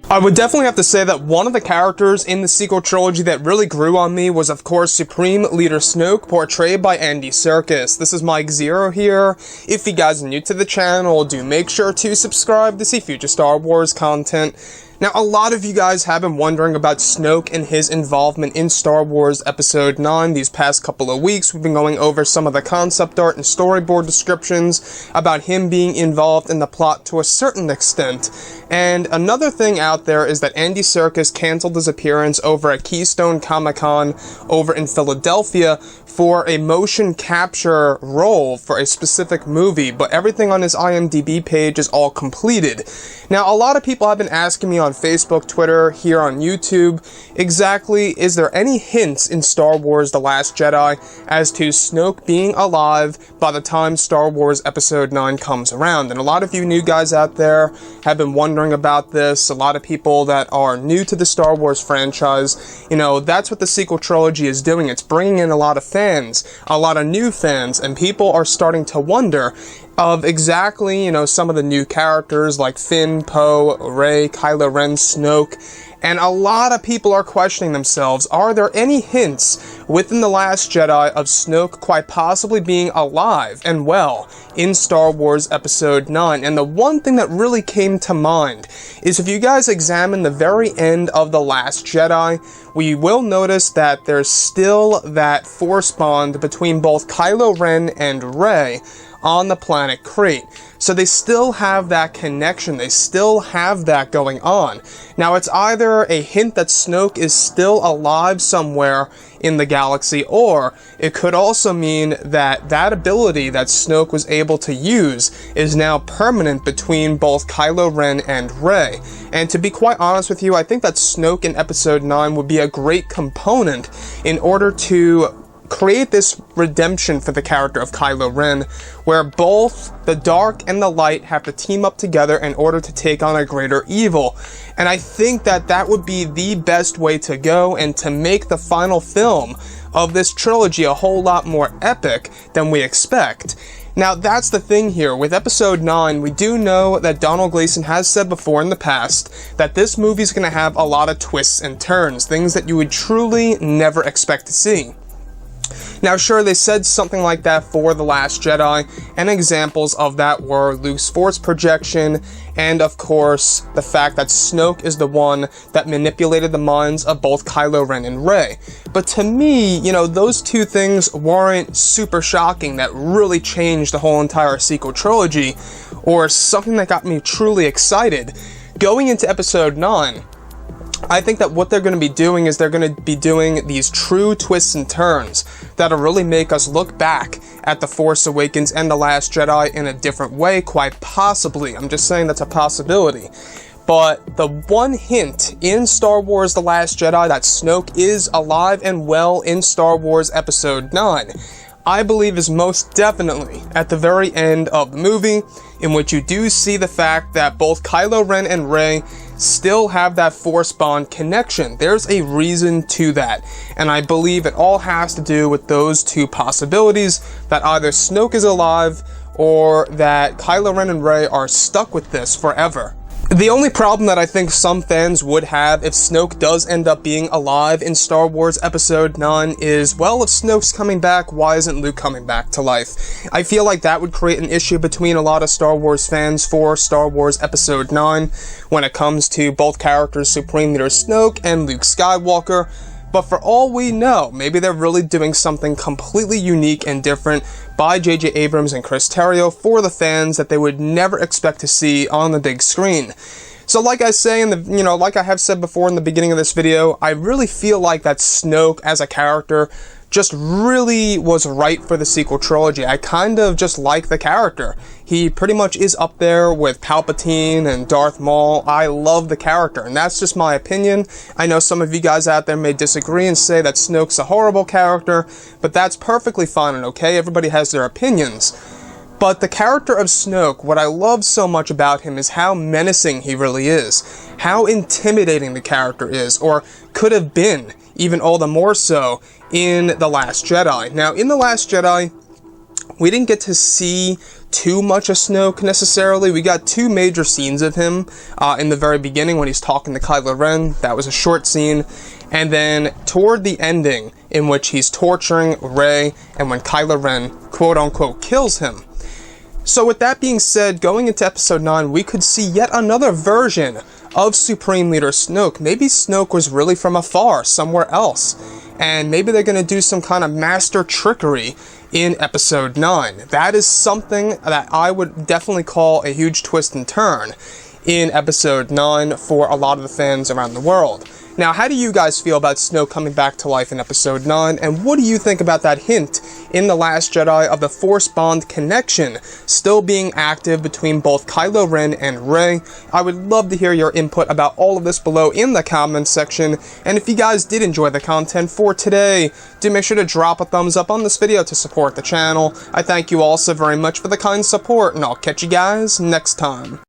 I would definitely have to say that one of the characters in the sequel trilogy that really grew on me was, of course, Supreme Leader Snoke, portrayed by Andy Serkis. This is Mike Zero here. If you guys are new to the channel, do make sure to subscribe to see future Star Wars content. Now, a lot of you guys have been wondering about Snoke and his involvement in Star Wars Episode 9 these past couple of weeks. We've been going over some of the concept art and storyboard descriptions about him being involved in the plot to a certain extent. And another thing out there is that Andy Serkis canceled his appearance over at Keystone Comic-Con over in Philadelphia for a motion capture role for a specific movie, but everything on his IMDb page is all completed. Now, a lot of people have been asking me on Facebook, Twitter, here on YouTube, exactly, is there any hints in Star Wars The Last Jedi as to Snoke being alive by the time Star Wars Episode 9 comes around? And a lot of you new guys out there have been wondering about this. A lot of people that are new to the Star Wars franchise, you know, that's what the sequel trilogy is doing. It's bringing in a lot of fans, a lot of new fans, and people are starting to wonder of exactly, you know, some of the new characters like Finn, Poe, Rey, Kylo Ren, Snoke, and a lot of people are questioning themselves, are there any hints within The Last Jedi of Snoke quite possibly being alive and well in Star Wars Episode 9? And the one thing that really came to mind is if you guys examine the very end of The Last Jedi, we will notice that there's still that force bond between both Kylo Ren and Rey on the planet Crete. So they still have that connection, they still have that going on. Now, it's either a hint that Snoke is still alive somewhere in the galaxy, or it could also mean that that ability that Snoke was able to use is now permanent between both Kylo Ren and Rey. And to be quite honest with you, I think that Snoke in Episode 9 would be a great component in order to create this redemption for the character of Kylo Ren, where both the dark and the light have to team up together in order to take on a greater evil. And I think that that would be the best way to go and to make the final film of this trilogy a whole lot more epic than we expect. Now, that's the thing here. With Episode 9, we do know that Donald Gleason has said before in the past that this movie's going to have a lot of twists and turns, things that you would truly never expect to see. Now, sure, they said something like that for The Last Jedi, and examples of that were Luke's Force projection, and of course, the fact that Snoke is the one that manipulated the minds of both Kylo Ren and Rey. But to me, you know, those two things weren't super shocking that really changed the whole entire sequel trilogy, or something that got me truly excited. Going into Episode 9, I think that what they're going to be doing is they're going to be doing these true twists and turns that'll really make us look back at The Force Awakens and The Last Jedi in a different way, quite possibly. I'm just saying that's a possibility. But the one hint in Star Wars The Last Jedi that Snoke is alive and well in Star Wars Episode 9, I believe is most definitely at the very end of the movie, in which you do see the fact that both Kylo Ren and Rey still have that Force bond connection. There's a reason to that, and I believe it all has to do with those two possibilities, that either Snoke is alive or that Kylo Ren and Rey are stuck with this forever. The only problem that I think some fans would have if Snoke does end up being alive in Star Wars Episode 9 is, well, if Snoke's coming back, why isn't Luke coming back to life? I feel like that would create an issue between a lot of Star Wars fans for Star Wars Episode 9 when it comes to both characters, Supreme Leader Snoke and Luke Skywalker. But for all we know, maybe they're really doing something completely unique and different by J.J. Abrams and Chris Terrio for the fans that they would never expect to see on the big screen. So like I say like I have said before in the beginning of this video, I really feel like that Snoke as a character just really was right for the sequel trilogy. I kind of just like the character. He pretty much is up there with Palpatine and Darth Maul. I love the character, and that's just my opinion. I know some of you guys out there may disagree and say that Snoke's a horrible character, but that's perfectly fine and okay. Everybody has their opinions. But the character of Snoke, what I love so much about him is how menacing he really is. How intimidating the character is, or could have been, even all the more so, in The Last Jedi. Now, in The Last Jedi, We didn't get to see too much of Snoke necessarily. We got 2 major scenes of him in the very beginning when he's talking to Kylo Ren. That was a short scene. And then toward the ending, in which he's torturing Rey, and when Kylo Ren, quote-unquote, kills him. So with that being said, going into Episode 9, we could see yet another version of Supreme Leader Snoke. Maybe Snoke was really from afar, somewhere else. And maybe they're going to do some kind of master trickery in Episode 9. That is something that I would definitely call a huge twist and turn in Episode 9 for a lot of the fans around the world. Now, how do you guys feel about Snoke coming back to life in Episode 9, and what do you think about that hint in The Last Jedi of the Force bond connection still being active between both Kylo Ren and Rey? I would love to hear your input about all of this below in the comments section, and if you guys did enjoy the content for today, do make sure to drop a thumbs up on this video to support the channel. I thank you all so very much for the kind support, and I'll catch you guys next time.